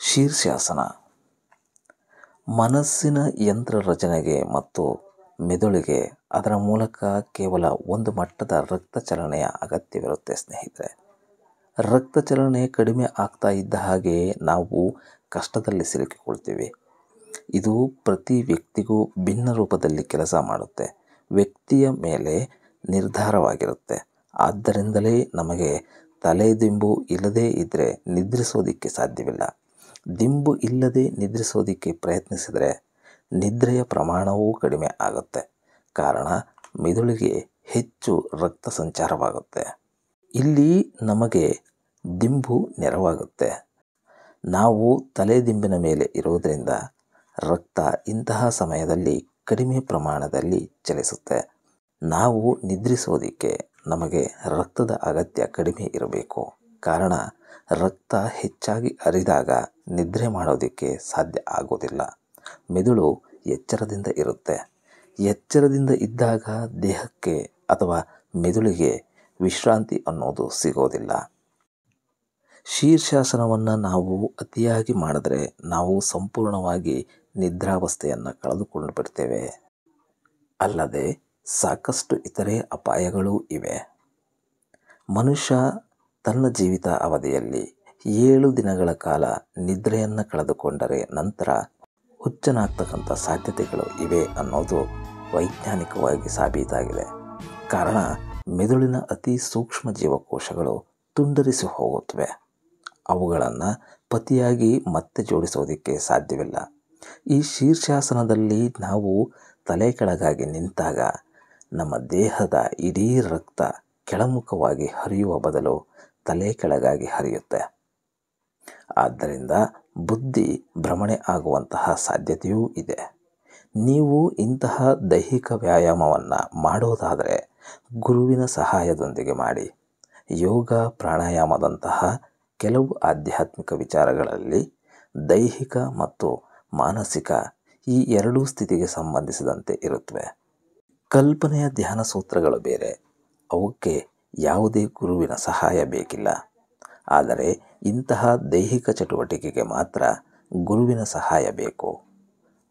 ಶೀರ್ಷಾಸನ ಮನಸ್ಸಿನ ಯಂತ್ರ ರಚನೆಗೆ ಮತ್ತು ಮೆದುಳಿಗೆ ಅದರ ಮೂಲಕ ಕೇವಲ ಒಂದು ಮಟ್ಟದ ರಕ್ತ ಚಲನೆಯ ಅಗತ್ಯವಿರುತ್ತೆ ಸ್ನೇಹಿತರೆ. ರಕ್ತ ಚಲನೆ ಕಡಿಮೆ ಆಗ್ತಾ ಇದ್ದ ಹಾಗೆ ನಾವು ಕಷ್ಟದಲ್ಲಿ ಸಿಲುಕಿಕೊಳ್ತೀವಿ. ಇದು ಪ್ರತಿ ವ್ಯಕ್ತಿಗೂ ಭಿನ್ನ ರೂಪದಲ್ಲಿ ಕೆಲಸ ಮಾಡುತ್ತೆ. ವ್ಯಕ್ತಿಯ ಮೇಲೆ ನಿರ್ಧಾರವಾಗಿರುತ್ತೆ. ಆದ್ದರಿಂದಲೇ ನಮಗೆ ತಲೆದಿಂಬು ಇಲ್ಲದೇ ಇದ್ದರೆ ನಿದ್ರಿಸೋದಕ್ಕೆ ಸಾಧ್ಯವಿಲ್ಲ. ದಿಂಬು ಇಲ್ಲದೆ ನಿದ್ರಿಸೋದಕ್ಕೆ ಪ್ರಯತ್ನಿಸಿದರೆ ನಿದ್ರೆಯ ಪ್ರಮಾಣವೂ ಕಡಿಮೆ ಆಗುತ್ತೆ. ಕಾರಣ ಮೆದುಳಿಗೆ ಹೆಚ್ಚು ರಕ್ತ ಸಂಚಾರವಾಗುತ್ತೆ. ಇಲ್ಲಿ ನಮಗೆ ದಿಂಬು ನೆರವಾಗುತ್ತೆ. ನಾವು ತಲೆದಿಂಬಿನ ಮೇಲೆ ಇರುವುದರಿಂದ ರಕ್ತ ಇಂತಹ ಸಮಯದಲ್ಲಿ ಕಡಿಮೆ ಪ್ರಮಾಣದಲ್ಲಿ ಚಲಿಸುತ್ತೆ. ನಾವು ನಿದ್ರಿಸೋದಕ್ಕೆ ನಮಗೆ ರಕ್ತದ ಅಗತ್ಯ ಕಡಿಮೆ ಇರಬೇಕು. ಕಾರಣ ರಕ್ತ ಹೆಚ್ಚಾಗಿ ಹರಿದಾಗ ನಿದ್ರೆ ಮಾಡೋದಕ್ಕೆ ಸಾಧ್ಯ ಆಗೋದಿಲ್ಲ. ಮೆದುಳು ಎಚ್ಚರದಿಂದ ಇರುತ್ತೆ. ಎಚ್ಚರದಿಂದ ಇದ್ದಾಗ ದೇಹಕ್ಕೆ ಅಥವಾ ಮೆದುಳಿಗೆ ವಿಶ್ರಾಂತಿ ಅನ್ನೋದು ಸಿಗೋದಿಲ್ಲ. ಶೀರ್ಷಾಸನವನ್ನು ನಾವು ಅತಿಯಾಗಿ ಮಾಡಿದ್ರೆ ನಾವು ಸಂಪೂರ್ಣವಾಗಿ ನಿದ್ರಾವಸ್ಥೆಯನ್ನು ಕಳೆದುಕೊಂಡು ಬಿಡ್ತೇವೆ. ಅಲ್ಲದೆ ಸಾಕಷ್ಟು ಇತರೆ ಅಪಾಯಗಳೂ ಇವೆ. ಮನುಷ್ಯ ತನ್ನ ಜೀವಿತ ಅವಧಿಯಲ್ಲಿ 7 ದಿನಗಳ ಕಾಲ ನಿದ್ರೆಯನ್ನು ಕಳೆದುಕೊಂಡರೆ ನಂತರ ಹುಚ್ಚನಾಗ್ತಕ್ಕಂಥ ಸಾಧ್ಯತೆಗಳು ಇವೆ ಅನ್ನೋದು ವೈಜ್ಞಾನಿಕವಾಗಿ ಸಾಬೀತಾಗಿದೆ. ಕಾರಣ ಮೆದುಳಿನ ಅತಿ ಸೂಕ್ಷ್ಮ ಜೀವಕೋಶಗಳು ತುಂಡರಿಸಿ ಹೋಗುತ್ತವೆ. ಅವುಗಳನ್ನು ಪತಿಯಾಗಿ ಮತ್ತೆ ಜೋಡಿಸೋದಕ್ಕೆ ಸಾಧ್ಯವಿಲ್ಲ. ಈ ಶೀರ್ಷಾಸನದಲ್ಲಿ ನಾವು ತಲೆ ಕೆಳಗಾಗಿ ನಿಂತಾಗ ನಮ್ಮ ದೇಹದ ಇಡೀ ರಕ್ತ ಕೆಳಮುಖವಾಗಿ ಹರಿಯುವ ಬದಲು ತಲೆ ಕೆಳಗಾಗಿ ಹರಿಯುತ್ತೆ. ಆದ್ದರಿಂದ ಬುದ್ಧಿ ಭ್ರಮಣೆ ಆಗುವಂತಹ ಸಾಧ್ಯತೆಯೂ ಇದೆ. ನೀವು ಇಂತಹ ದೈಹಿಕ ವ್ಯಾಯಾಮವನ್ನು ಮಾಡೋದಾದರೆ ಗುರುವಿನ ಸಹಾಯದೊಂದಿಗೆ ಮಾಡಿ. ಯೋಗ ಪ್ರಾಣಾಯಾಮದಂತಹ ಕೆಲವು ಆಧ್ಯಾತ್ಮಿಕ ವಿಚಾರಗಳಲ್ಲಿ ದೈಹಿಕ ಮತ್ತು ಮಾನಸಿಕ ಈ ಎರಡೂ ಸ್ಥಿತಿಗೆ ಸಂಬಂಧಿಸಿದಂತೆ ಇರುತ್ತವೆ. ಕಲ್ಪನೆಯ ಧ್ಯಾನ ಸೂತ್ರಗಳು ಬೇರೆ. ಅವಕ್ಕೆ ಯಾವುದೇ ಗುರುವಿನ ಸಹಾಯ ಬೇಕಿಲ್ಲ. ಆದರೆ ಇಂತಹ ದೈಹಿಕ ಚಟುವಟಿಕೆಗೆ ಮಾತ್ರ ಗುರುವಿನ ಸಹಾಯ ಬೇಕು.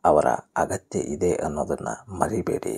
ಅವರ ಅಗತ್ಯ ಇದೆ ಅನ್ನೋದನ್ನು ಮರಿಬೇಡಿ.